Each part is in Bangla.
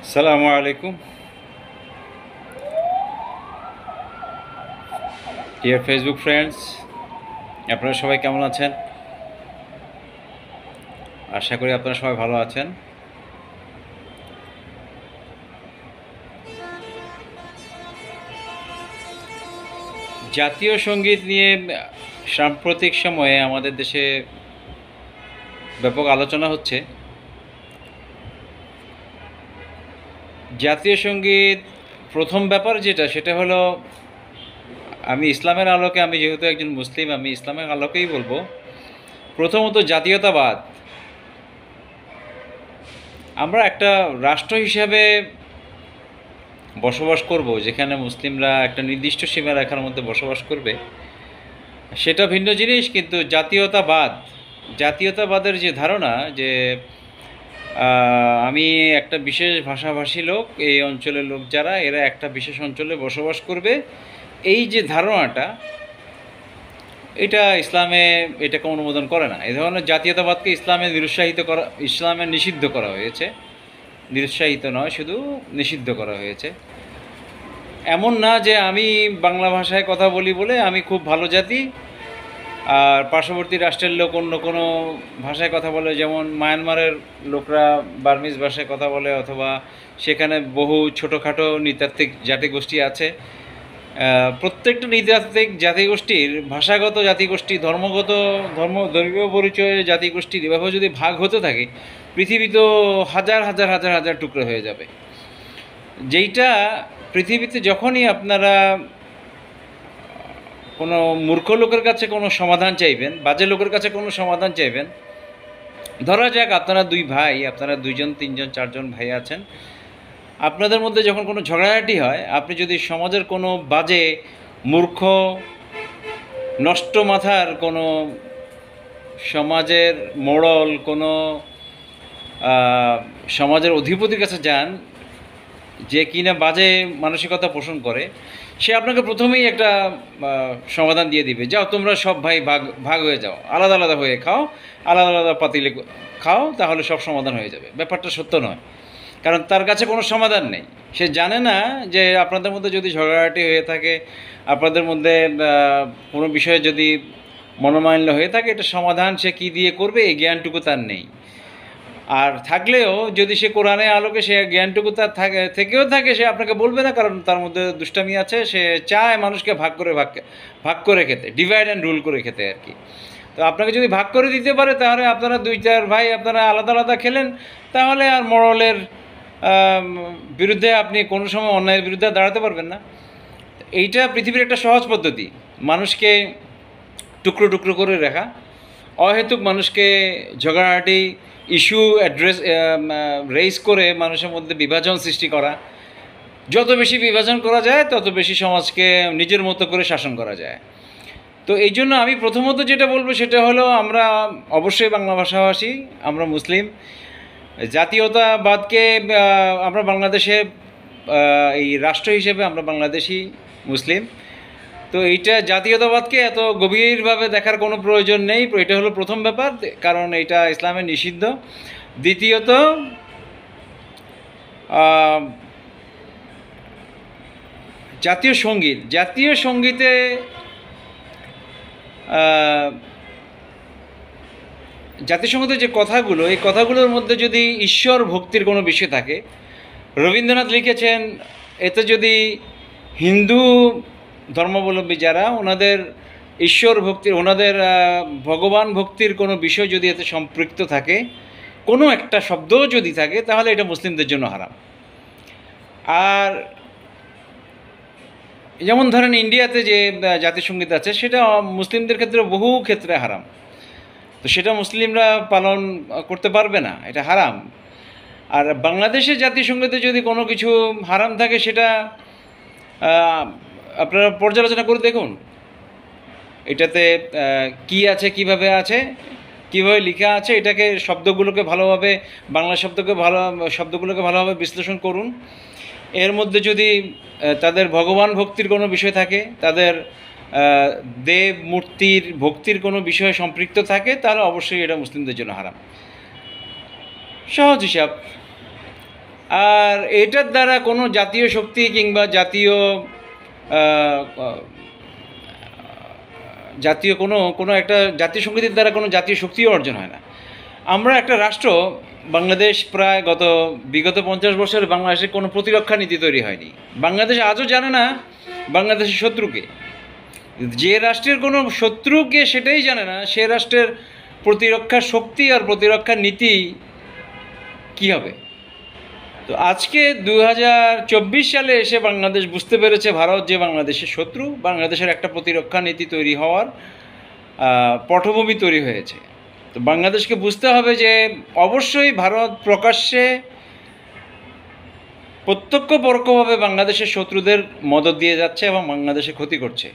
আসসালামু আলাইকুম ডিয়ার ফেসবুক ফ্রেন্ডস, আপনারা সবাই কেমন আছেন? আশা করি আপনারা সবাই ভালো আছেন। জাতীয় সঙ্গীত নিয়ে সাম্প্রতিক সময়ে আমাদের দেশে ব্যাপক আলোচনা হচ্ছে। জাতীয় সঙ্গীত প্রথম ব্যাপার সেটা হলো, আমি ইসলামের আলোকে, আমি যেহেতু একজন মুসলিম, আমি ইসলামের আলোকেই বলবো। প্রথমত জাতীয়তাবাদ। আমরা একটা রাষ্ট্র হিসাবে বসবাস করব যেখানে মুসলিমরা একটা নির্দিষ্ট সীমারেখার মধ্যে বসবাস করবে, সেটা ভিন্ন জিনিস। কিন্তু জাতীয়তাবাদের যে ধারণা যে আমি একটা বিশেষ ভাষাভাষী লোক, এই অঞ্চলের লোক যারা, এরা একটা বিশেষ অঞ্চলে বসবাস করবে, এই যে ধারণাটা, এটা ইসলামে এটাকে অনুমোদন করে না। এই ধরনের জাতীয়তাবাদকে ইসলামে নিষিদ্ধ করা হয়েছে। নিরুৎসাহিত নয়, শুধু নিষিদ্ধ করা হয়েছে। এমন না যে আমি বাংলা ভাষায় কথা বলি বলে আমি খুব ভালো জাতি, আর পার্শ্ববর্তী রাষ্ট্রের লোক অন্য কোনো ভাষায় কথা বলে, যেমন মায়ানমারের লোকরা বার্মিজ ভাষায় কথা বলে, অথবা সেখানে বহু ছোটোখাটো নৃতাত্ত্বিক জাতিগোষ্ঠী আছে। প্রত্যেকটা নৃতাত্ত্বিক জাতিগোষ্ঠীর ভাষাগত জাতিগোষ্ঠী, ধর্মীয় পরিচয়ের জাতিগোষ্ঠীর এভাবে যদি ভাগ হতে থাকে, পৃথিবী তো হাজার হাজার হাজার হাজার টুকরো হয়ে যাবে। যেইটা পৃথিবীতে যখনই আপনারা কোনো মূর্খ লোকের কাছে কোনো সমাধান চাইবেন, বাজে লোকের কাছে কোনো সমাধান চাইবেন, ধরা যাক আপনারা দুই ভাই, আপনারা দুইজন তিনজন চারজন ভাই আছেন, আপনাদের মধ্যে যখন কোনো ঝগড়াঝাটি হয়, আপনি যদি সমাজের কোনো বাজে, মূর্খ, নষ্ট মাথার কোনো সমাজের মোড়ল, কোনো সমাজের অধিপতির কাছে যান, যে কিনা বাজে মানসিকতা পোষণ করে, সে আপনাকে প্রথমেই একটা সমাধান দিয়ে দিবে, যাও তোমরা সব ভাই ভাগ ভাগ হয়ে যাও, আলাদা আলাদা হয়ে খাও, আলাদা আলাদা পাতিলে খাও, তাহলে সব সমাধান হয়ে যাবে। ব্যাপারটা সত্য নয়, কারণ তার কাছে কোনো সমাধান নেই। সে জানে না যে আপনাদের মধ্যে যদি ঝগড়াঝাটি হয়ে থাকে, আপনাদের মধ্যে কোনো বিষয়ে যদি মনোমালিন্য হয়ে থাকে, এটা সমাধান সে কী দিয়ে করবে, এই জ্ঞানটুকু তার নেই। আর থাকলেও যদি সে কোরআনের আলোকে সে জ্ঞানটুকু তার থেকেও থাকে, সে আপনাকে বলবে না, কারণ তার মধ্যে দুষ্টামি আছে। সে চায় মানুষকে ভাগ করে খেতে, ডিভাইড অ্যান্ড রুল করে খেতে আর কি। তো আপনাকে যদি ভাগ করে দিতে পারে, তাহলে আপনারা দুই চার ভাই আপনারা আলাদা আলাদা খেলেন, তাহলে আর মরলের বিরুদ্ধে আপনি কোনো সময় অন্যায়ের বিরুদ্ধে দাঁড়াতে পারবেন না। এইটা পৃথিবীর একটা সহজ পদ্ধতি, মানুষকে টুকরো টুকরো করে রাখা, অহেতুক মানুষকে ঝগড়াঝাটি ইস্যু রেইজ করে মানুষের মধ্যে বিভাজন সৃষ্টি করা। যত বেশি বিভাজন করা যায়, তত বেশি সমাজকে নিজের মতো করে শাসন করা যায়। তো এই জন্য আমি প্রথমত যেটা বলবো সেটা হলো, আমরা অবশ্যই বাংলা ভাষাভাষী, আমরা মুসলিম। জাতীয়তাবাদকে আমরা বাংলাদেশে এই রাষ্ট্র হিসেবে আমরা বাংলাদেশি মুসলিম, তো এইটা জাতীয়তাবাদকে এত গভীরভাবে দেখার কোনো প্রয়োজন নেই। এটা হলো প্রথম ব্যাপার, কারণ এটা ইসলামে নিষিদ্ধ। দ্বিতীয়ত, জাতীয় সঙ্গীতে জাতীয় সঙ্গীতের যে কথাগুলো, এই কথাগুলোর মধ্যে যদি ঈশ্বর ভক্তির কোনো বিষয় থাকে, রবীন্দ্রনাথ লিখেছেন, এতে যদি হিন্দু ধর্মাবলম্বী যারা, ওনাদের ঈশ্বর ভক্তির, ওনাদের ভগবান ভক্তির কোনো বিষয় যদি এতে সম্পৃক্ত থাকে, কোনো একটা শব্দও যদি থাকে, তাহলে এটা মুসলিমদের জন্য হারাম। আর যেমন ধরেন ইন্ডিয়াতে যে জাতীয় সঙ্গীত আছে, সেটা মুসলিমদের ক্ষেত্রে বহু ক্ষেত্রে হারাম, তো সেটা মুসলিমরা পালন করতে পারবে না, এটা হারাম। আর বাংলাদেশের জাতীয় সঙ্গীতে যদি কোনো কিছু হারাম থাকে, সেটা আপনারা পর্যালোচনা করে দেখুন, এটাতে কি আছে, কিভাবে আছে, কীভাবে লেখা আছে, এটাকে বাংলা শব্দগুলোকে ভালোভাবে বিশ্লেষণ করুন। এর মধ্যে যদি তাদের ভগবান ভক্তির কোনো বিষয় থাকে, তাদের দেব মূর্তির ভক্তির কোনো বিষয় সম্পৃক্ত থাকে, তাহলে অবশ্যই এটা মুসলিমদের জন্য হারাম। সহজ হিসাব। আর এটার দ্বারা কোনো জাতীয় শক্তি কিংবা জাতীয় আহ, জাতীয় কোনো কোনো একটা জাতীয় সঙ্গীতের দ্বারা কোনো জাতীয় শক্তিও অর্জন হয় না। আমরা একটা রাষ্ট্র, বাংলাদেশ প্রায় বিগত 50 বছরে বাংলাদেশে কোনো প্রতিরক্ষা নীতি তৈরি হয়নি। বাংলাদেশ আজও জানে না বাংলাদেশের শত্রুকে। যে রাষ্ট্রের কোনো শত্রুকে সেটাই জানে না, সে রাষ্ট্রের প্রতিরক্ষা শক্তি আর প্রতিরক্ষা নীতি কী হবে। তো আজকে 2024 সালে এসে বাংলাদেশ বুঝতে পেরেছে ভারত যে বাংলাদেশের শত্রু, বাংলাদেশের একটা প্রতিরক্ষা নীতি তৈরি হওয়ার পটভূমি তৈরি হয়েছে। তো বাংলাদেশকে বুঝতে হবে যে অবশ্যই ভারত প্রকাশ্যে প্রত্যক্ষ পরোক্ষভাবে বাংলাদেশের শত্রুদের মদদ দিয়ে যাচ্ছে এবং বাংলাদেশে ক্ষতি করছে,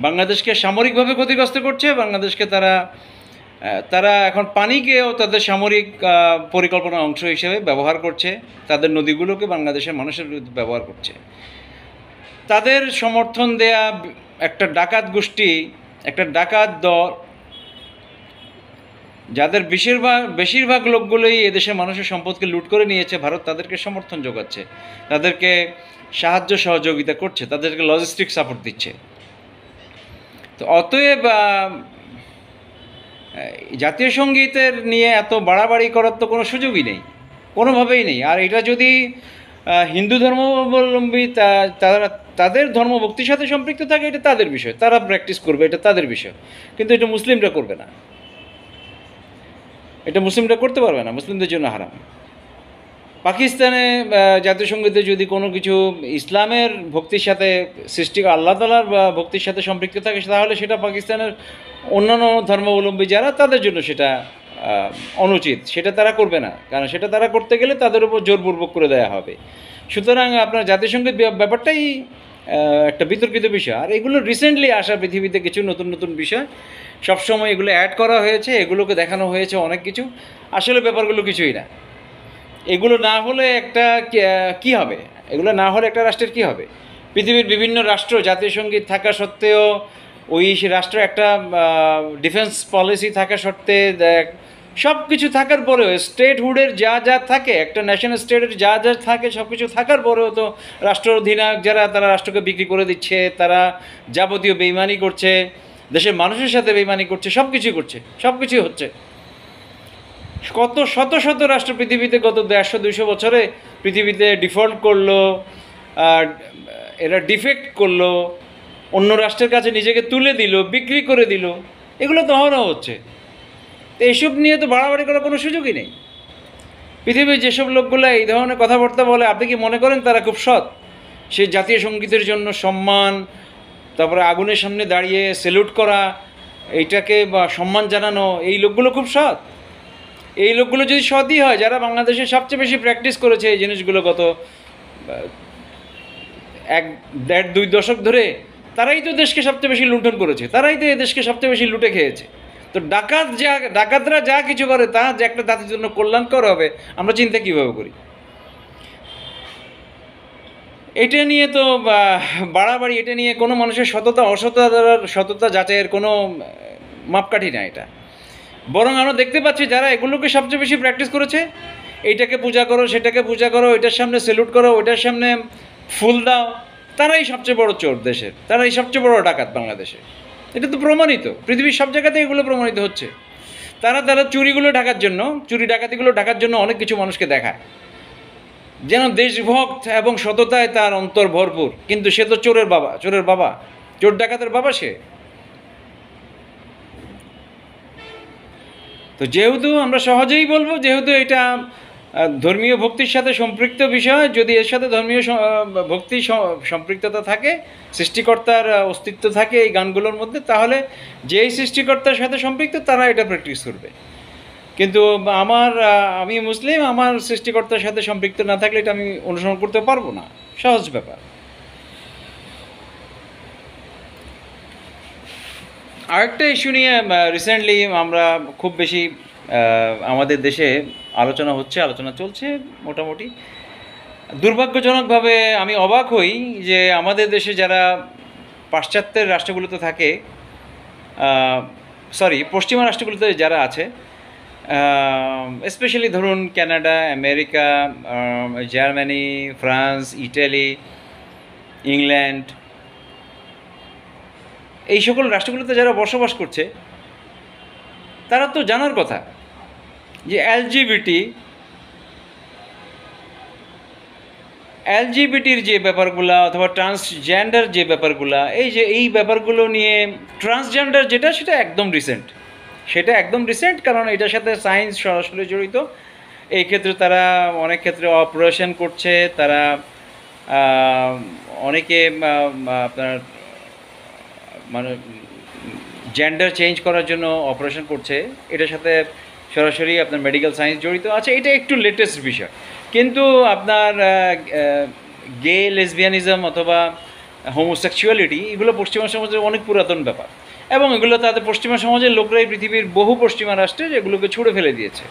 বাংলাদেশকে সামরিকভাবে ক্ষতিগ্রস্ত করছে। বাংলাদেশকে তারা এখন পানিকেও তাদের সামরিক পরিকল্পনার অংশ হিসেবে ব্যবহার করছে, তাদের নদীগুলোকে বাংলাদেশের মানুষের বিরুদ্ধে ব্যবহার করছে। তাদের সমর্থন দেয়া একটা ডাকাত গোষ্ঠী, একটা ডাকাত দল, যাদের বেশিরভাগ লোকগুলোই এদেশের মানুষের সম্পদকে লুট করে নিয়েছে, ভারত তাদেরকে সমর্থন যোগাচ্ছে, তাদেরকে সাহায্য সহযোগিতা করছে, তাদেরকে লজিস্টিক সাপোর্ট দিচ্ছে। তো অতএব জাতীয় সঙ্গীতের নিয়ে এত বাড়াবাড়ি করার তো কোনো সুযোগই নেই, কোনোভাবেই নেই। আর এটা যদি হিন্দু ধর্মাবলম্বী তারা তাদের ধর্মভক্তির সাথে সম্পৃক্ত থাকে, এটা তাদের বিষয়, তারা প্র্যাকটিস করবে, এটা তাদের বিষয়। কিন্তু এটা মুসলিমরা করবে না, এটা মুসলিমরা করতে পারবে না, মুসলিমদের জন্য হারাম। পাকিস্তানে জাতীয় সঙ্গীতে যদি কোনো কিছু ইসলামের ভক্তির সাথে আল্লাহ তাআলার ভক্তির সাথে সম্পৃক্ত থাকে, তাহলে সেটা পাকিস্তানের অন্যান্য ধর্মাবলম্বী যারা, তাদের জন্য সেটা অনুচিত, সেটা তারা করবে না, কারণ সেটা তারা করতে গেলে তাদের উপর জোরপূর্বক করে দেওয়া হবে। সুতরাং আপনার জাতীয় সঙ্গীত ব্যাপারটাই একটা বিতর্কিত বিষয়। আর এগুলো রিসেন্টলি আসা পৃথিবীতে কিছু নতুন নতুন বিষয়, সবসময় এগুলো অ্যাড করা হয়েছে, এগুলোকে দেখানো হয়েছে অনেক কিছু, আসলে ব্যাপারগুলো কিছুই না। এগুলো না হলে একটা কি হবে, এগুলো না হলে একটা রাষ্ট্রের কি হবে? পৃথিবীর বিভিন্ন রাষ্ট্র জাতীয় সঙ্গীত থাকা সত্ত্বেও, ওই রাষ্ট্র একটা ডিফেন্স পলিসি থাকা সত্ত্বে, সব কিছু থাকার পরেও, স্টেটহুডের যা যা থাকে, একটা ন্যাশনাল স্টেটের যা যা থাকে, সব কিছু থাকার পরেও তো রাষ্ট্র অধিনায়ক যারা, তারা রাষ্ট্রকে বিক্রি করে দিচ্ছে, তারা যাবতীয় বেইমানি করছে, দেশের মানুষের সাথে বেইমানি করছে, সব কিছুই করছে, সব কিছুই হচ্ছে। কত শত শত রাষ্ট্র পৃথিবীতে গত 150-200 বছরে পৃথিবীতে ডিফল্ট করলো, এরা ডিফেক্ট করলো, অন্য রাষ্ট্রের কাছে নিজেকে তুলে দিল, বিক্রি করে দিল, এগুলো তো হচ্ছে। তো এইসব নিয়ে তো বাড়াবাড়ি করার কোনো সুযোগই নেই। পৃথিবীর যেসব লোকগুলো এই ধরনের কথাবার্তা বলে, আপনি কি মনে করেন তারা খুব সৎ? সেই জাতীয় সঙ্গীতের জন্য সম্মান, তারপরে আগুনের সামনে দাঁড়িয়ে স্যালুট করা, এইটাকে বা সম্মান জানানো, এই লোকগুলো খুব সৎ? এই লোকগুলো যদি সৎই হয়, যারা বাংলাদেশে সবচেয়ে বেশি প্র্যাকটিস করেছে এই জিনিসগুলো গত 1-1.5-2 দশক ধরে, তারাই তো দেশকে সবচেয়ে বেশি লুণ্ঠন করেছে, তারাই তো এই দেশকে সবচেয়ে বেশি লুটে খেয়েছে। তো ডাকাতরা যা কিছু করে, তা যে একটা জাতির জন্য কল্যাণকর হবে, আমরা চিন্তা কীভাবে করি? এটা নিয়ে তো বাড়াবাড়ি, এটা নিয়ে কোনো মানুষের সততা যাচাইয়ের কোনো মাপকাঠি না এটা। বরং আমরা দেখতে পাচ্ছি যারা এগুলোকে সবচেয়ে বেশি প্র্যাকটিস করেছে, এইটাকে পূজা করো, সেটাকে পূজা করো, ওইটার সামনে স্যালুট করো, ওইটার সামনে ফুল দাও, তারাই সবচেয়ে বড় চোর দেশের, তারাই সবচেয়ে বড় ডাকাত বাংলাদেশে। এটা তো প্রমাণিত, পৃথিবীর সব জায়গাতে এগুলো প্রমাণিত হচ্ছে। তারা চুরি ডাকাতিগুলো ঢাকার জন্য অনেক কিছু মানুষকে দেখায়, যেন দেশভক্ত এবং সততায় তার অন্তর ভরপুর, কিন্তু সে তো চোর ডাকাতের বাবা সে। তো যেহেতু আমরা সহজেই বলবো, যেহেতু এটা ধর্মীয় ভক্তির সাথে সম্পৃক্ত বিষয়, যদি এর সাথে ধর্মীয় ভক্তি সম্পৃক্ততা থাকে, সৃষ্টিকর্তার অস্তিত্ব থাকে এই গানগুলোর মধ্যে, তাহলে যেই সৃষ্টিকর্তার সাথে সম্পৃক্ত তারা এটা প্র্যাকটিস করবে। কিন্তু আমি মুসলিম, আমার সৃষ্টিকর্তার সাথে সম্পৃক্ত না থাকলে এটা আমি অনুসরণ করতে পারবো না, সহজ ব্যাপার। আরেকটা ইস্যু নিয়ে রিসেন্টলি আমরা খুব বেশি আমাদের দেশে আলোচনা চলছে মোটামুটি। দুর্ভাগ্যজনকভাবে আমি অবাক হই যে আমাদের দেশে যারা পাশ্চাত্যের রাষ্ট্রগুলোতে থাকে, পশ্চিমা রাষ্ট্রগুলোতে যারা আছে, স্পেশালি ধরুন Canada, America, Germany, France, Italy, England, এই সকল রাষ্ট্রগুলোতে যারা বসবাস করছে তারা তো জানার কথা যে এলজিবিটির যে ব্যাপারগুলা অথবা ট্রান্সজেন্ডার যে ব্যাপারগুলা, এই ব্যাপারগুলো নিয়ে ট্রান্সজেন্ডার যেটা সেটা একদম রিসেন্ট, কারণ এটার সাথে সায়েন্স সরাসরি জড়িত। এই ক্ষেত্রে তারা অনেক ক্ষেত্রে অপারেশন করছে, তারা অনেকে আপনার মানে জেন্ডার চেঞ্জ করার জন্য অপারেশন করছে, এটার সাথে সরাসরি আপনার মেডিকেল সায়েন্স জড়িত আছে। এটা একটু লেটেস্ট বিষয়, কিন্তু আপনার গে লেসবিয়ানিজম অথবা হোমোসেক্সুয়ালিটি এগুলো পশ্চিমা সমাজের অনেক পুরাতন ব্যাপার, এবং এগুলো তাদের পশ্চিমা সমাজের লোকরাই পৃথিবীর বহু পশ্চিমা রাষ্ট্রে এগুলোকে ছুঁড়ে ফেলে দিয়েছে।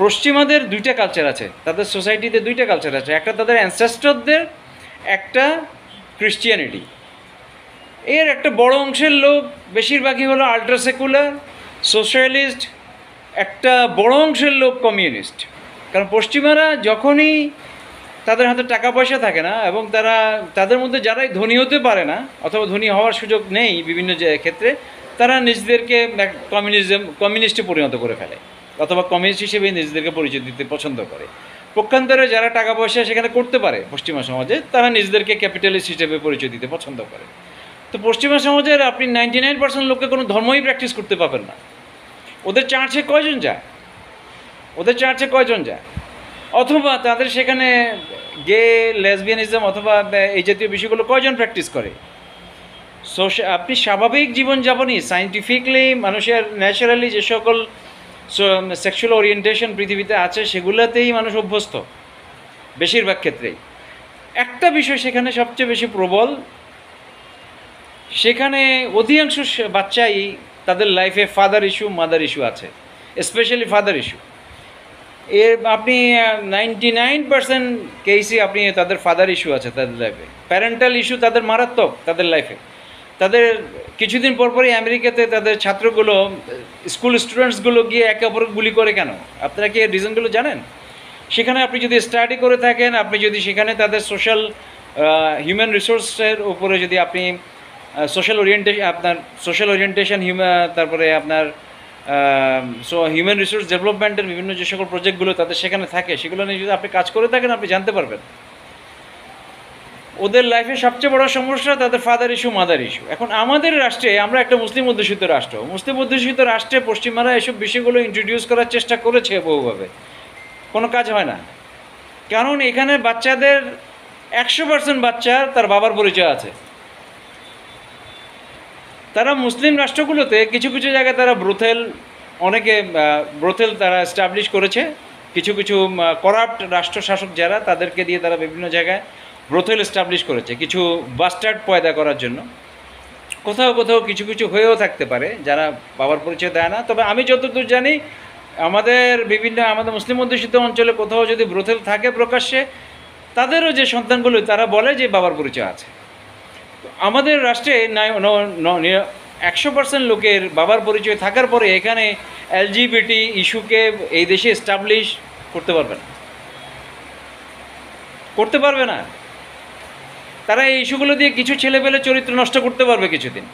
পশ্চিমাদের দুইটা কালচার আছে, তাদের সোসাইটিতে দুইটা কালচার আছে, একটা তাদের অ্যানসেস্টরদের, একটা ক্রিশ্চিয়ানিটি। এর একটা বড় অংশের লোক বেশিরভাগই হলো আল্ট্রাসেকুলার, সোশ্যালিস্ট, একটা বড় অংশের লোক কমিউনিস্ট। কারণ পশ্চিমারা যখনই তাদের হাতে টাকা পয়সা থাকে না এবং তাদের মধ্যে যারাই ধনী হতে পারে না অথবা ধনী হওয়ার সুযোগ নেই বিভিন্ন ক্ষেত্রে, তারা নিজেদেরকে কমিউনিস্টে পরিণত করে ফেলে অথবা কমিউনিস্ট হিসেবে নিজেদেরকে পরিচয় দিতে পছন্দ করে। পক্ষান্তরে যারা টাকা পয়সা সেখানে করতে পারে পশ্চিমা সমাজে, তারা নিজেদেরকে ক্যাপিটালিস্ট হিসেবে পরিচয় দিতে পছন্দ করে। তো পশ্চিমা সমাজের আপনি 99% লোককে কোনো ধর্মই প্র্যাকটিস করতে পারবেন না। ওদের চার্চে কয়জন যায়? অথবা তাদের সেখানে গে লেসবিয়ানিজম অথবা এই জাতীয় বিষয়গুলো কয়জন প্র্যাকটিস করে? আপনি স্বাভাবিক জীবনযাপনই সায়েন্টিফিকলি মানুষের ন্যাচারালি যে সকল সেক্সুয়াল ওরিয়েন্টেশন পৃথিবীতে আছে সেগুলোতেই মানুষ অভ্যস্ত বেশিরভাগ ক্ষেত্রেই। একটা বিষয় সেখানে সবচেয়ে বেশি প্রবল, সেখানে অধিকাংশ বাচ্চাই তাদের লাইফে ফাদার ইস্যু, মাদার ইস্যু আছে, স্পেশালি ফাদার ইস্যু। আপনি 99% কেসই আপনি তাদের ফাদার ইস্যু আছে তাদের লাইফে, প্যারেন্টাল ইস্যু তাদের মারাত্মক তাদের লাইফে। তাদের কিছুদিন পরপরই আমেরিকাতে তাদের ছাত্রগুলো, স্কুল স্টুডেন্টসগুলো গিয়ে একে অপরকে গুলি করে কেন? আপনারা কি এর রিজনগুলো জানেন? সেখানে আপনি যদি স্টাডি করে থাকেন, আপনি যদি সেখানে তাদের সোশ্যাল হিউম্যান রিসোর্সের উপরে যদি আপনি সোশ্যাল ওরিয়েন্টেশন তারপরে আপনার হিউম্যান রিসোর্স ডেভেলপমেন্টের বিভিন্ন যে সকল প্রজেক্টগুলো তাদের সেখানে থাকে, সেগুলো নিয়ে যদি আপনি কাজ করে থাকেন, আপনি জানতে পারবেন ওদের লাইফে সবচেয়ে বড় সমস্যা তাদের ফাদার ইস্যু, মাদার ইস্যু। এখন আমাদের রাষ্ট্রে, আমরা একটা মুসলিম অধ্যুষিত রাষ্ট্রে পশ্চিমারা এসব বিষয়গুলো ইন্ট্রোডিউস করার চেষ্টা করেছে বহুভাবে, কোনো কাজ হয় না। কারণ এখানে বাচ্চাদের 100% বাচ্চার তার বাবার পরিচয় আছে। তারা মুসলিম রাষ্ট্রগুলোতে কিছু কিছু জায়গায় তারা ব্রোথেল তারা এস্টাবলিশ করেছে। কিছু করাপ্ট রাষ্ট্রশাসক যারা, তাদেরকে দিয়ে তারা বিভিন্ন জায়গায় ব্রোথেল এস্টাবলিশ করেছে কিছু বাস্টার্ড পয়দা করার জন্য। কোথাও কিছু হয়েও থাকতে পারে যারা বাবার পরিচয় দেয় না। তবে আমি যতদূর জানি, আমাদের মুসলিম অধ্যুষিত অঞ্চলে কোথাও যদি ব্রোথেল থাকে প্রকাশ্যে, তাদেরও যে সন্তানগুলো তারা বলে যে বাবার পরিচয় আছে। আমাদের রাষ্ট্রে 100% লোকের বাবার পরিচয় থাকার পরে এখানে এলজিবিটি ইস্যুকে এই দেশে এস্টাবলিশ করতে পারবে না। তারা এই ইস্যুগুলো দিয়ে কিছু ছেলেপেলে চরিত্র নষ্ট করতে পারবে কিছুদিন।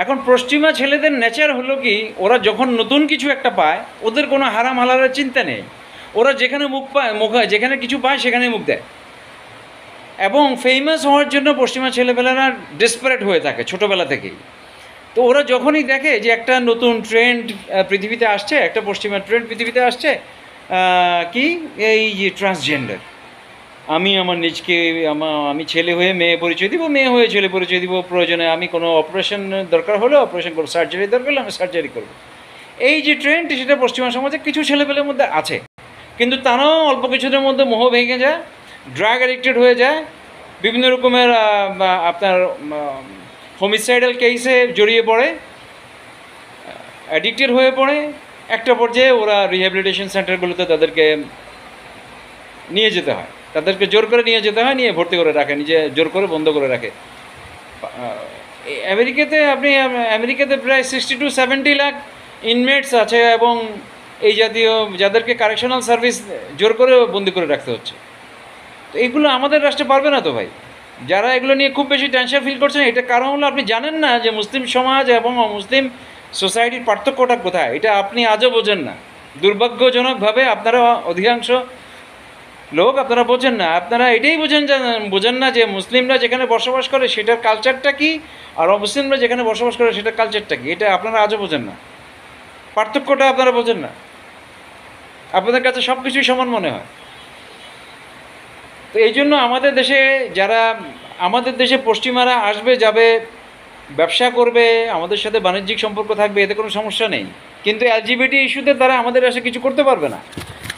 এখন পশ্চিমা ছেলেদের নেচার হলো কি, ওরা যখন নতুন কিছু একটা পায়, ওদের কোনো হারাম হালালের চিন্তা নেই। ওরা যেখানে যেখানে কিছু পায় সেখানে মুখ দেয়। এবং ফেমাস হওয়ার জন্য পশ্চিমা ছেলেবেলারা ডেসপারেট হয়ে থাকে ছোটোবেলা থেকেই। তো ওরা যখনই দেখে যে একটা নতুন ট্রেন্ড পৃথিবীতে আসছে, একটা পশ্চিমা ট্রেন্ড পৃথিবীতে আসছে, কি এই যে ট্রান্সজেন্ডার, আমি আমার নিজকে আমি ছেলে হয়ে মেয়ে পরিচয় দিব, মেয়ে হয়ে ছেলে পরিচয় দিব, প্রয়োজনে আমি কোনো অপারেশন দরকার হলে অপারেশন করবো, সার্জারি দরকার হলে আমি সার্জারি করবো। এই যে ট্রেন্ড, সেটা পশ্চিমা সমাজে কিছু ছেলেপেলের মধ্যে আছে, কিন্তু তারাও অল্প কিছুদের মধ্যে মোহ ভেঙে যায়, ড্রাগ অ্যাডিক্টেড হয়ে যায়, বিভিন্ন রকমের আপনার হোমিসাইডাল কেসে জড়িয়ে পড়ে, অ্যাডিক্টেড হয়ে পড়ে। একটা পর্যায়ে ওরা রিহ্যাবিলিটেশন সেন্টারগুলোতে তাদেরকে নিয়ে যেতে হয়, তাদেরকে জোর করে নিয়ে যেতে হয়, নিয়ে ভর্তি করে রাখে, নিজে জোর করে বন্ধ করে রাখে। আমেরিকাতে প্রায় 60 to 70 লাখ ইনমেটস আছে, এবং এই জাতীয় যাদেরকে কারেকশনাল সার্ভিস জোর করে বন্দি করে রাখতে হচ্ছে। তো এগুলো আমাদের রাষ্ট্রে পারবে না তো ভাই। যারা এগুলো নিয়ে খুব বেশি টেনশন ফিল করছেন, এটা কারণ হলো আপনি জানেন না যে মুসলিম সমাজ এবং অমুসলিম সোসাইটির পার্থক্যটা কোথায়। এটা আপনি আজও বোঝেন না। দুর্ভাগ্যজনকভাবে আপনারা অধিকাংশ লোক আপনারা বোঝেন না। আপনারা এটাই বোঝেন না যে মুসলিমরা যেখানে বসবাস করে সেটার কালচারটা কী, আর অমুসলিমরা যেখানে বসবাস করে সেটার কালচারটা কী। এটা আপনারা আজও বোঝেন না, পার্থক্যটা আপনারা বোঝেন না। আপনাদের কাছে সব কিছুই সমান মনে হয়। তো এই জন্য আমাদের দেশে পশ্চিমারা আসবে যাবে, ব্যবসা করবে, আমাদের সাথে বাণিজ্যিক সম্পর্ক থাকবে, এতে কোনো সমস্যা নেই। কিন্তু এলজিবিটি ইস্যুতে তারা আমাদের দেশে কিছু করতে পারবে না।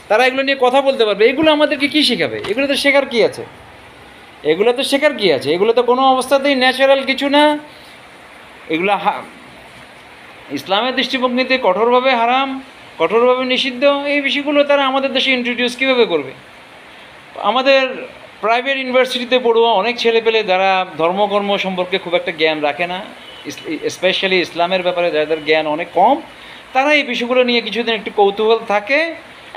তারা এগুলো নিয়ে কথা বলতে পারবে। এগুলো আমাদেরকে কী শেখাবে? এগুলো তো শেখার কী আছে? এগুলো তো কোনো অবস্থাতেই ন্যাচারাল কিছু না। এগুলো ইসলামের দৃষ্টিভঙ্গিতে কঠোরভাবে হারাম, কঠোরভাবে নিষিদ্ধ। এই বিষয়গুলো তারা আমাদের দেশে ইন্ট্রোডিউস কীভাবে করবে? আমাদের প্রাইভেট ইউনিভার্সিটিতে পড়ুয়া অনেক ছেলেপেলে যারা ধর্মকর্ম সম্পর্কে খুব একটা জ্ঞান রাখে না, স্পেশালি ইসলামের ব্যাপারে যাদের জ্ঞান অনেক কম, তারা এই বিষয়গুলো নিয়ে কিছুদিন একটু কৌতূহল থাকে।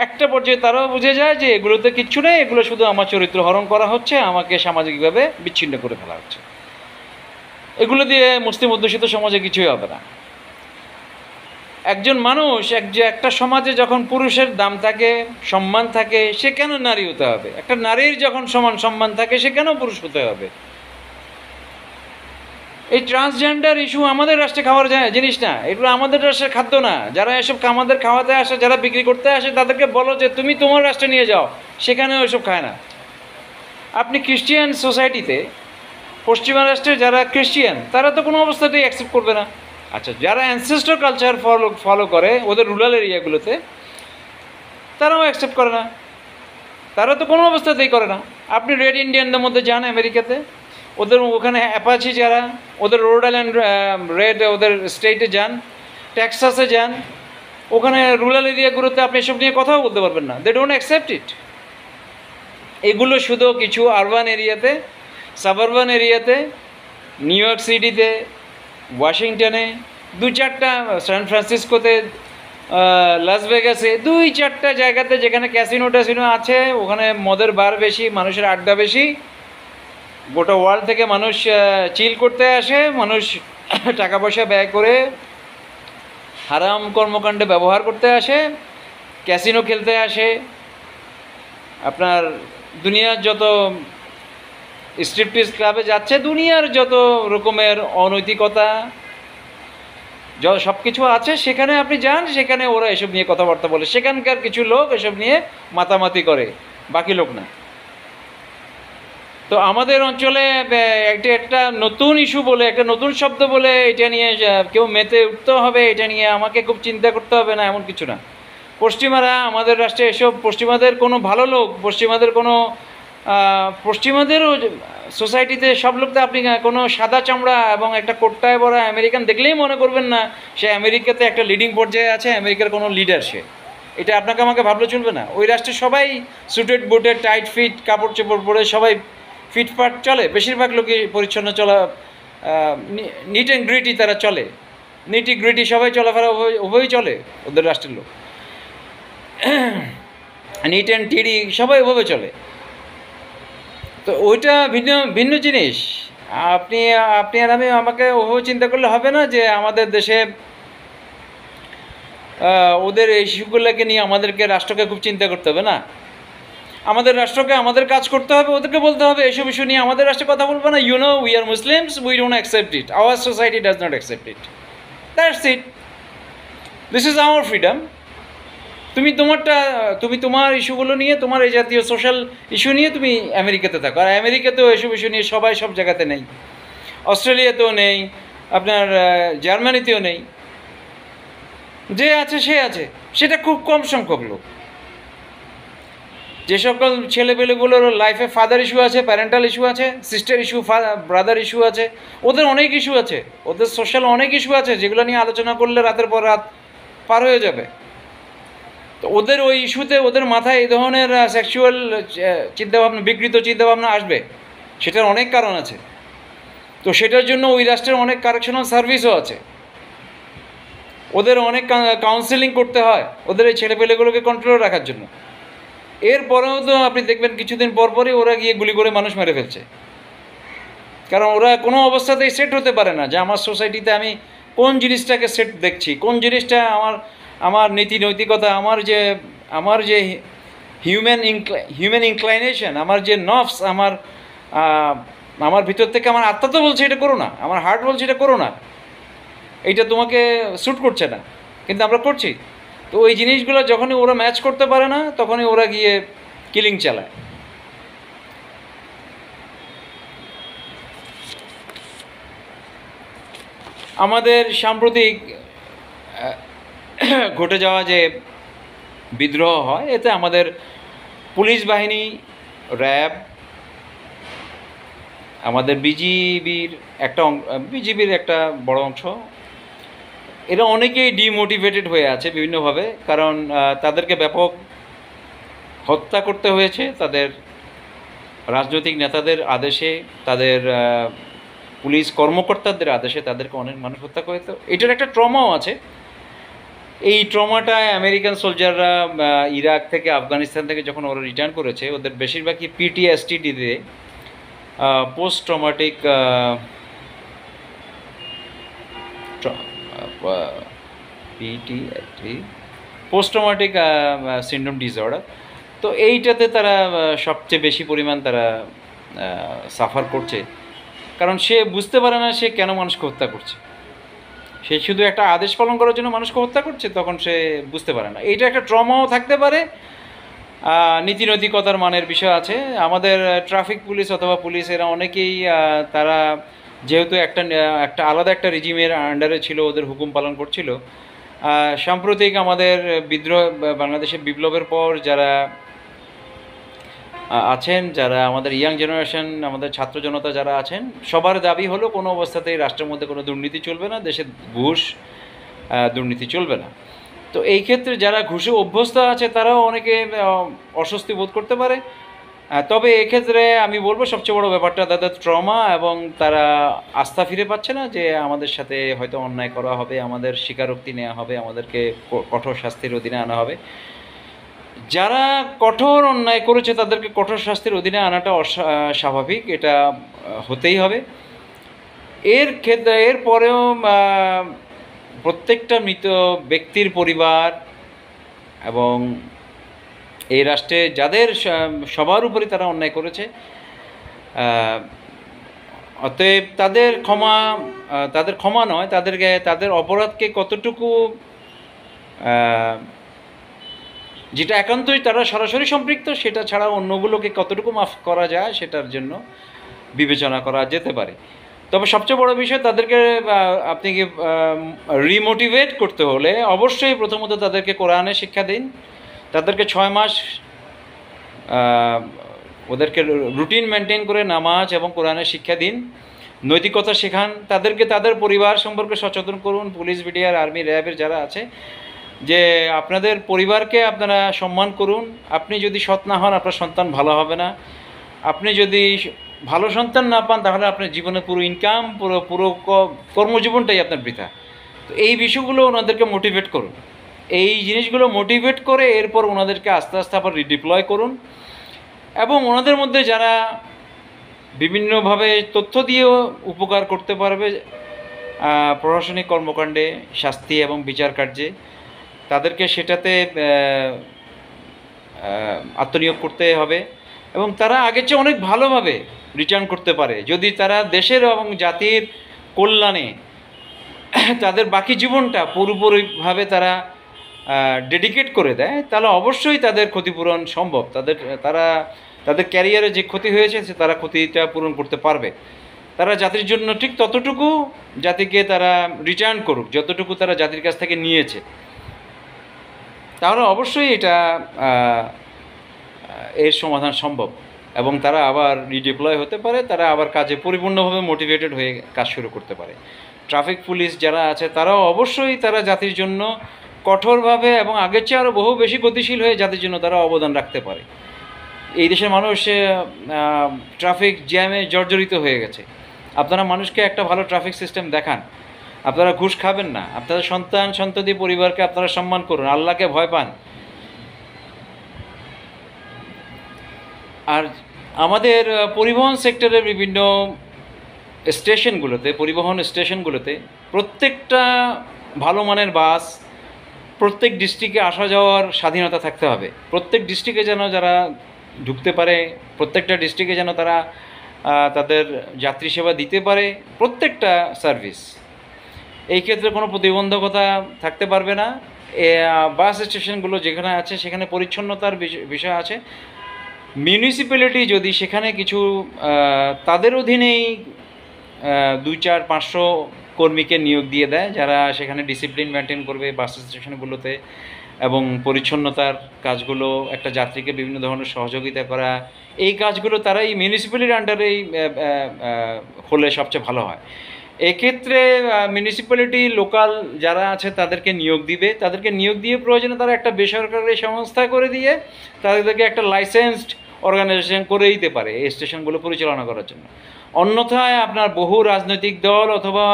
একটা পর্যায়ে তারাও বুঝে যায় যে এগুলোতে কিচ্ছু নেই, এগুলো শুধু আমার চরিত্র হরণ করা হচ্ছে, আমাকে সামাজিকভাবে বিচ্ছিন্ন করে ফেলা হচ্ছে। এগুলো দিয়ে মুসলিম অধ্যুষিত সমাজে কিছুই হবে না। একজন মানুষ একটা সমাজে যখন পুরুষের দাম থাকে, সম্মান থাকে, সে কেন নারী হতে হবে? একটা নারীর যখন সমান সম্মান থাকে, সে কেন পুরুষ হতে হবে? এই ট্রান্সজেন্ডার ইস্যু আমাদের রাষ্ট্রে খাওয়ার জিনিস না, এগুলো আমাদের রাষ্ট্রের খাদ্য না। যারা এসব আমাদের খাওয়াতে আসে, যারা বিক্রি করতে আসে, তাদেরকে বলো যে তুমি তোমার রাষ্ট্রে নিয়ে যাও, সেখানেও এসব খায় না। আপনি খ্রিস্টিয়ান সোসাইটিতে, পশ্চিমা রাষ্ট্রে যারা খ্রিস্টিয়ান, তারা তো কোনো অবস্থাতেই অ্যাকসেপ্ট করবে না। আচ্ছা, যারা অ্যানসেস্টর কালচার ফলো করে ওদের রুরাল এরিয়াগুলোতে, তারাও অ্যাকসেপ্ট করে না, তারা তো কোনো অবস্থাতেই করে না। আপনি রেড ইন্ডিয়ানদের মধ্যে যান আমেরিকাতে, ওদের ওখানে অ্যাপাচি যারা, ওদের রোড আইল্যান্ড রেড ওদের স্টেটে যান, টেক্সাসে যান, ওখানে রুরাল এরিয়াগুলোতে আপনি এসব নিয়ে কথাও বলতে পারবেন না। They don't accept it. এগুলো শুধু কিছু আরবান এরিয়াতে, সাবারবান এরিয়াতে, নিউ ইয়র্ক সিটিতে, ওয়াশিংটনে, 2-4টা, সান ফ্রান্সিসকোতে, লাস ভেগাসে, 2-4টা জায়গাতে যেখানে ক্যাসিনো ট্যাসিনো আছে, ওখানে মদের বার বেশি, মানুষের আড্ডা বেশি, গোটা ওয়ার্ল্ড থেকে মানুষ চিল করতে আসে, মানুষ টাকা পয়সা ব্যয় করে হারাম কর্মকাণ্ডে ব্যবহার করতে আসে, ক্যাসিনো খেলতে আসে। আপনার দুনিয়ার যত স্ট্রিপটিজ ক্লাবে যাচ্ছে, দুনিয়ার যত রকমের অনৈতিকতা সব কিছু আছে, সেখানে আপনি যান, সেখানে ওরা এসব নিয়ে কথাবার্তা বলে। সেখানকার কিছু লোক এসব নিয়ে মাতামাতি করে, বাকি লোক না। তো আমাদের অঞ্চলে একটা নতুন ইস্যু বলে, একটা নতুন শব্দ বলে এটা নিয়ে কেউ মেতে উঠতে হবে, এটা নিয়ে আমাকে খুব চিন্তা করতে হবে না, এমন কিছু না। পশ্চিমারা আমাদের রাষ্ট্রে এসব, পশ্চিমাদের কোনো ভালো লোক, পশ্চিমাদেরও সোসাইটিতে সব লোকতে আপনি কোনো সাদা চামড়া এবং একটা কোটটায় বড় আমেরিকান দেখলেই মনে করবেন না সে আমেরিকাতে একটা লিডিং পর্যায়ে আছে, আমেরিকার কোনো লিডার সে। এটা আপনাকে আমাকে ভাবলে চলবে না। ওই রাষ্ট্রে সবাই সুটেড বুটেড টাইট ফিট কাপড় চোপড় পরে সবাই ফিটফাট চলে। বেশিরভাগ লোকই পরিচ্ছন্ন চলা, নিট অ্যান্ড গ্রিটি তারা চলে, নিটি গ্রিটি সবাই চলাফেরা উভয়ই চলে ওদের রাষ্ট্রের লোক। নিট অ্যান্ড টিডি সবাই ওভাবে চলে। তো ওইটা ভিন্ন ভিন্ন জিনিস। আপনি আর আমি আমাকে ওভাবে চিন্তা করলে হবে না যে আমাদের দেশে ওদের এই ইস্যুগুলোকে নিয়ে আমাদেরকে রাষ্ট্রকে খুব চিন্তা করতে হবে না। আমাদের রাষ্ট্রকে আমাদের কাজ করতে হবে, ওদেরকে বলতে হবে এইসব ইস্যু নিয়ে আমাদের রাষ্ট্রে কথা বলবো না। You know we are Muslims, we don't accept it, our society does not accept it, that's it, this is our freedom. তুমি তোমার ইস্যুগুলো নিয়ে, তোমার এই জাতীয় সোশ্যাল ইস্যু নিয়ে তুমি আমেরিকাতে থাকো। আর আমেরিকাতেও এসব ইস্যু নিয়ে সবাই সব জায়গাতে নেই, অস্ট্রেলিয়াতেও নেই, আপনার জার্মানিতেও নেই। যে আছে সে আছে, সেটা খুব কম সংখ্যক লোক। যে সকল ছেলেপেলেগুলোর লাইফে ফাদার ইস্যু আছে, প্যারেন্টাল ইস্যু আছে, সিস্টার ইস্যু, ব্রাদার ইস্যু আছে, ওদের অনেক ইস্যু আছে, ওদের সোশ্যাল অনেক ইস্যু আছে, যেগুলো নিয়ে আলোচনা করলে রাতের পর রাত পার হয়ে যাবে। তো ওদের ওই ইস্যুতে ওদের মাথায় এই ধরনের সেক্সুয়াল চিন্তাভাবনা, বিকৃত চিন্তাভাবনা আসবে, সেটার অনেক কারণ আছে। তো সেটার জন্য ওই রাষ্ট্রের অনেক কারেকশনাল সার্ভিসও আছে। ওদের অনেক কাউন্সেলিং করতে হয় ওদের এই ছেলেপেলেগুলোকে কন্ট্রোলে রাখার জন্য। এরপরেও তো আপনি দেখবেন কিছুদিন পর পরই ওরা গিয়ে গুলি করে মানুষ মেরে ফেলছে, কারণ ওরা কোনো অবস্থাতেই সেট হতে পারে না যে আমার সোসাইটিতে আমি কোন জিনিসটাকে সেট দেখছি, কোন জিনিসটা আমার আমার নীতি নৈতিকতা, আমার যে হিউম্যান ইনক্লাইনেশন, আমার যে নফস, আমার ভিতর থেকে আমার আত্মা তো বলছে এটা করো না, আমার হার্ট বলছে এটা করো না, এইটা তোমাকে স্যুট করছে না, কিন্তু আমরা করছি। তো ওই জিনিসগুলো যখনই ওরা ম্যাচ করতে পারে না তখনই ওরা গিয়ে কিলিং চালায়। আমাদের সাম্প্রতিক ঘটে যাওয়া যে বিদ্রোহ হয়, এতে আমাদের পুলিশ বাহিনী, র্যাব, আমাদের বিজিবির একটা বড় অংশ, এরা অনেকেই ডিমোটিভেটেড হয়ে আছে বিভিন্নভাবে, কারণ তাদেরকে ব্যাপক হত্যা করতে হয়েছে তাদের রাজনৈতিক নেতাদের আদেশে, তাদের পুলিশ কর্মকর্তাদের আদেশে তাদেরকে অনেক মানুষ হত্যা করে। তো এটার একটা ট্রমাও আছে। এই ট্রমাটায় আমেরিকান সোলজাররা ইরাক থেকে, আফগানিস্তান থেকে যখন ওরা রিটার্ন করেছে, ওদের বেশিরভাগই পিটিএসটিতে, post traumatic post traumatic syndrome disorder. তো এইটাতে তারা সবচেয়ে বেশি পরিমাণ তারা সাফার করছে, কারণ সে বুঝতে পারে না সে কেন মানুষকে হত্যা করছে। সে শুধু একটা আদেশ পালন করার জন্য মানুষকে হত্যা করছে, তখন সে বুঝতে পারে না। এইটা একটা ট্রমাও থাকতে পারে। নীতি নৈতিকতার মানের বিষয় আছে। আমাদের ট্রাফিক পুলিশ অথবা পুলিশ এরা অনেকেই তারা যেহেতু একটা আলাদা একটা রেজিমের আন্ডারে ছিল, ওদের হুকুম পালন করছিল। সাম্প্রতিক আমাদের বাংলাদেশের বিপ্লবের পর যারা আছেন, যারা আমাদের ইয়াং জেনারেশন, আমাদের ছাত্র জনতা যারা আছেন, সবার দাবি হলো কোনো অবস্থাতেই রাষ্ট্রের মধ্যে কোনো দুর্নীতি চলবে না, দেশে ঘুষ দুর্নীতি চলবে না। তো এই ক্ষেত্রে যারা ঘুষে অভ্যস্ত আছে তারাও অনেকে অস্বস্তি বোধ করতে পারে। তবে এক্ষেত্রে আমি বলবো সবচেয়ে বড় ব্যাপারটা তাদের ট্রমা, এবং তারা আস্থা ফিরে পাচ্ছে না যে আমাদের সাথে হয়তো অন্যায় করা হবে, আমাদের স্বীকারোক্তি নেওয়া হবে, আমাদেরকে কঠোর শাস্তির অধীনে আনা হবে। যারা কঠোর অন্যায় করেছে তাদেরকে কঠোর শাস্তির অধীনে আনাটা স্বাভাবিক, এটা হতেই হবে। এরপরেও প্রত্যেকটা মৃত ব্যক্তির পরিবার এবং এই রাষ্ট্রে যাদের সবার উপরে তারা অন্যায় করেছে, অতএব তাদের ক্ষমা নয়, তাদের অপরাধকে কতটুকু, যেটা একান্তই তারা সরাসরি সম্পৃক্ত সেটা ছাড়া অন্যগুলোকে কতটুকু মাফ করা যায় সেটার জন্য বিবেচনা করা যেতে পারে। তবে সবচেয়ে বড় বিষয়, তাদেরকে আপনি রিমোটিভেট করতে হলে অবশ্যই প্রথমত তাদেরকে কোরআনের শিক্ষা দিন, তাদেরকে 6 মাস ওদেরকে রুটিন মেনটেন করে নামাজ এবং কোরআনের শিক্ষা দিন, নৈতিকতা শেখান, তাদেরকে তাদের পরিবার সম্পর্কে সচেতন করুন। পুলিশ, বিডিআর, আর্মি, র্যাবের যারা আছে, যে আপনাদের পরিবারকে আপনারা সম্মান করুন। আপনি যদি সৎ না হন আপনার সন্তান ভালো হবে না, আপনি যদি ভালো সন্তান না পান তাহলে আপনার জীবনে পুরো ইনকাম, পুরো কর্মজীবনটাই আপনার বৃথা। তো এই বিষয়গুলো ওনাদেরকে মোটিভেট করুন, এই জিনিসগুলো মোটিভেট করে এরপর ওনাদেরকে আস্তে আস্তে আবার রিডিপ্লয় করুন, এবং ওনাদের মধ্যে যারা বিভিন্নভাবে তথ্য দিয়েও উপকার করতে পারবে প্রশাসনিক কর্মকাণ্ডে, শাস্তি এবং বিচার কার্যে, তাদেরকে সেটাতে আত্মনিয়োগ করতে হবে, এবং তারা আগের চেয়ে অনেক ভালোভাবে রিটার্ন করতে পারে। যদি তারা দেশের এবং জাতির কল্যাণে তাদের বাকি জীবনটা পুরোপুরিভাবে তারা ডেডিকেট করে দেয়, তাহলে অবশ্যই তাদের ক্ষতিপূরণ সম্ভব। তাদের ক্যারিয়ারে যে ক্ষতি হয়েছে তারা ক্ষতিটা পূরণ করতে পারবে। তারা জাতির জন্য ঠিক ততটুকু জাতিকে তারা রিটার্ন করুক যতটুকু তারা জাতির কাছ থেকে নিয়েছে, তাহলে অবশ্যই এটা এর সমাধান সম্ভব, এবং তারা আবার রিডিপ্লয় হতে পারে, তারা আবার কাজে পরিপূর্ণভাবে মোটিভেটেড হয়ে কাজ শুরু করতে পারে। ট্রাফিক পুলিশ যারা আছে তারাও অবশ্যই তারা জাতির জন্য কঠোরভাবে এবং আগের চেয়ে আরও বহু বেশি গতিশীল হয়ে জাতির জন্য তারা অবদান রাখতে পারে। এই দেশের মানুষ ট্রাফিক জ্যামে জর্জরিত হয়ে গেছে। আপনারা মানুষকে একটা ভালো ট্রাফিক সিস্টেম দেখান, আপনারা ঘুষ খাবেন না, আপনাদের সন্তান সন্ততি পরিবারকে আপনারা সম্মান করুন, আল্লাহকে ভয় পান। আর আমাদের পরিবহন সেক্টরের বিভিন্ন স্টেশনগুলোতে, পরিবহন স্টেশনগুলোতে প্রত্যেকটা ভালো মানের বাস, প্রত্যেক ডিস্ট্রিক্টে আসা যাওয়ার স্বাধীনতা থাকতে হবে। প্রত্যেক ডিস্ট্রিক্টে যেন যারা ঢুকতে পারে, প্রত্যেকটা ডিস্ট্রিক্টে যেন তারা তাদের যাত্রী সেবা দিতে পারে, প্রত্যেকটা সার্ভিস। এই ক্ষেত্রে কোনো প্রতিবন্ধকতা থাকতে পারবে না। বাস স্টেশনগুলো যেখানে আছে সেখানে পরিচ্ছন্নতার বিষয় আছে। মিউনিসিপ্যালিটি যদি সেখানে কিছু তাদের অধীনেই 200-500 কর্মীকে নিয়োগ দিয়ে দেয়, যারা সেখানে ডিসিপ্লিন মেনটেন করবে বাস স্টেশনগুলোতে, এবং পরিচ্ছন্নতার কাজগুলো, একটা যাত্রীকে বিভিন্ন ধরনের সহযোগিতা করা, এই কাজগুলো তারা এই মিউনিসিপ্যালিটির আন্ডারেই হলে সবচেয়ে ভালো হয়। এক্ষেত্রে মিউনিসিপ্যালিটি লোকাল যারা আছে তাদেরকে নিয়োগ দিবে, তাদেরকে নিয়োগ দিয়ে প্রয়োজনে তারা একটা বেসরকারি সংস্থা করে দিয়ে তাদেরকে একটা লাইসেন্সড অর্গানাইজেশন করে দিতে পারে এই স্টেশনগুলো পরিচালনা করার জন্য। অন্যথায় আপনার বহু রাজনৈতিক দল অথবা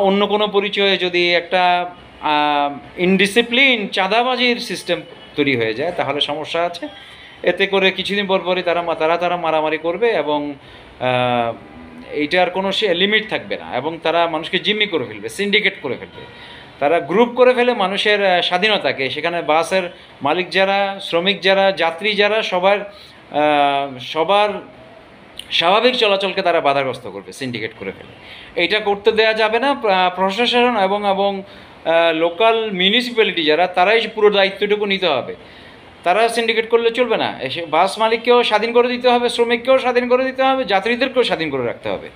অন্য কোনো পরিচয়ে যদি একটা ইনডিসিপ্লিন চাঁদাবাজির সিস্টেম তৈরি হয়ে যায় তাহলে সমস্যা আছে। এতে করে কিছুদিন পর পরই তারা মারামারি করবে, এবং এইটার কোনো লিমিট থাকবে না, এবং তারা মানুষকে জিম্মি করে ফেলবে, সিন্ডিকেট করে ফেলবে, তারা গ্রুপ করে ফেলে মানুষের স্বাধীনতাকে। সেখানে বাসের মালিক যারা, শ্রমিক যারা, যাত্রী যারা, সবার স্বাভাবিক চলাচলকে তারা বাধাগ্রস্ত করবে, সিন্ডিকেট করে ফেলে। এইটা করতে দেওয়া যাবে না। প্রশাসন এবং লোকাল মিউনিসিপ্যালিটি যারা, তারাই পুরো দায়িত্বটুকু নিতে হবে। তারা সিন্ডিকেট করলে চলবে না। এসে বাস মালিককেও স্বাধীন করে দিতে হবে, শ্রমিককেও স্বাধীন করে দিতে হবে, যাত্রীদেরকেও স্বাধীন করে রাখতে হবে।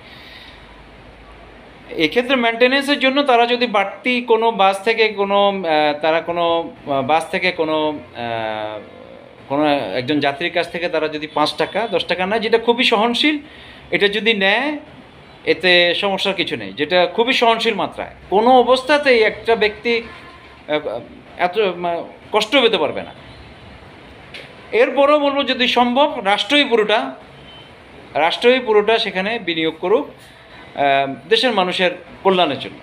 এক্ষেত্রে মেনটেন্যান্সের জন্য তারা যদি বাড়তি কোনো বাস থেকে কোনো একজন যাত্রীর কাছ থেকে তারা যদি 5 টাকা 10 টাকা নেয়, যেটা খুবই সহনশীল, এটা যদি নেয় এতে সমস্যার কিছু নেই, যেটা খুবই সহনশীল মাত্রায়। কোনো অবস্থাতেই একটা ব্যক্তি এত কষ্ট পেতে পারবে না। এরপরও বলবো, যদি সম্ভব রাষ্ট্রই পুরোটা সেখানে বিনিয়োগ করুক দেশের মানুষের কল্যাণের জন্য।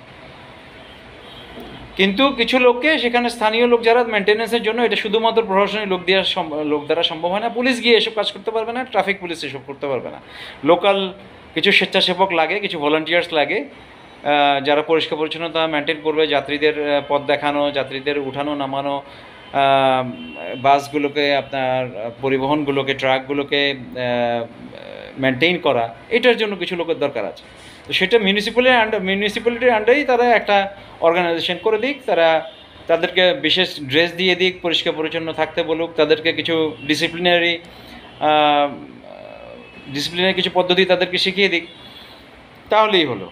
কিন্তু কিছু লোককে সেখানে, স্থানীয় লোক যারা মেনটেন্যান্সের জন্য, এটা শুধুমাত্র প্রশাসনিক লোক দ্বারা সম্ভব হয় না। পুলিশ গিয়ে এসব কাজ করতে পারবে না, ট্রাফিক পুলিশ এসব করতে পারবে না। লোকাল কিছু স্বেচ্ছাসেবক লাগে, কিছু ভলান্টিয়ার্স লাগে, যারা পরিষ্কার পরিচ্ছন্নতা মেনটেন করবে, যাত্রীদের পথ দেখানো, যাত্রীদের উঠানো নামানো, বাসগুলোকে, আপনার পরিবহনগুলোকে, ট্রাকগুলোকে মেনটেন করা, এটার জন্য কিছু লোকের দরকার আছে। তো সেটা মিউনিসিপ্যালিটির আন্ডারেই তারা একটা অর্গানাইজেশন করে দিক, তাদেরকে বিশেষ ড্রেস দিয়ে দিক, পরিষ্কার পরিচ্ছন্ন থাকতে বলুক, তাদেরকে কিছু ডিসিপ্লিনারি কিছু পদ্ধতি তাদেরকে শিখিয়ে দিক, তাহলেই হলো।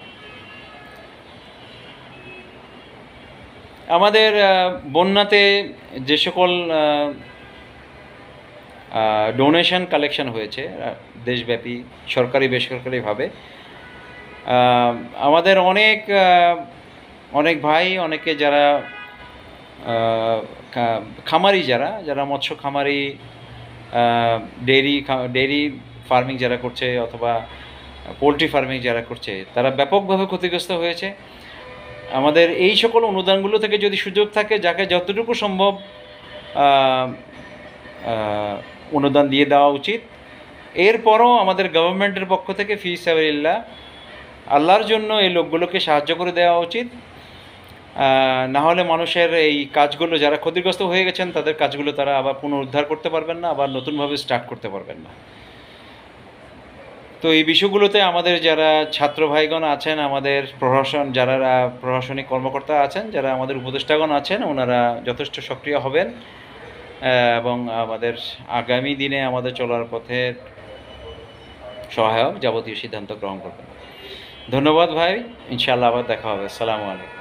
আমাদের বন্যাতে যে সকল ডোনেশন কালেকশন হয়েছে দেশব্যাপী, সরকারি বেসরকারিভাবে, আমাদের অনেক ভাই, অনেকে যারা খামারি, যারা মৎস্য খামারি, ডেইরি ফার্মিং যারা করছে, অথবা পোলট্রি ফার্মিং যারা করছে, তারা ব্যাপকভাবে ক্ষতিগ্রস্ত হয়েছে। আমাদের এই সকল অনুদানগুলো থেকে যদি সুযোগ থাকে, যাকে যতটুকু সম্ভব অনুদান দিয়ে দেওয়া উচিত। এরপরও আমাদের গভর্নমেন্টের পক্ষ থেকে ফি সাবিলিল্লাহ, আল্লাহর জন্য এই লোকগুলোকে সাহায্য করে দেওয়া উচিত। না হলে মানুষের এই কাজগুলো, যারা ক্ষতিগ্রস্ত হয়ে গেছেন তাদের কাজগুলো তারা আবার পুনরুদ্ধার করতে পারবেন না, আবার নতুনভাবে স্টার্ট করতে পারবেন না। তো এই বিষয়গুলোতে আমাদের যারা ছাত্র ভাইগণ আছেন, আমাদের প্রশাসনিক কর্মকর্তা আছেন, যারা আমাদের উপদেষ্টাগণ আছেন, ওনারা যথেষ্ট সক্রিয় হবেন এবং আমাদের আগামী দিনে আমাদের চলার পথে সহায়ক যাবতীয় সিদ্ধান্ত গ্রহণ করবেন। ধন্যবাদ ভাই, ইনশাআল্লাহ আবার দেখা হবে। আসসালামু আলাইকুম।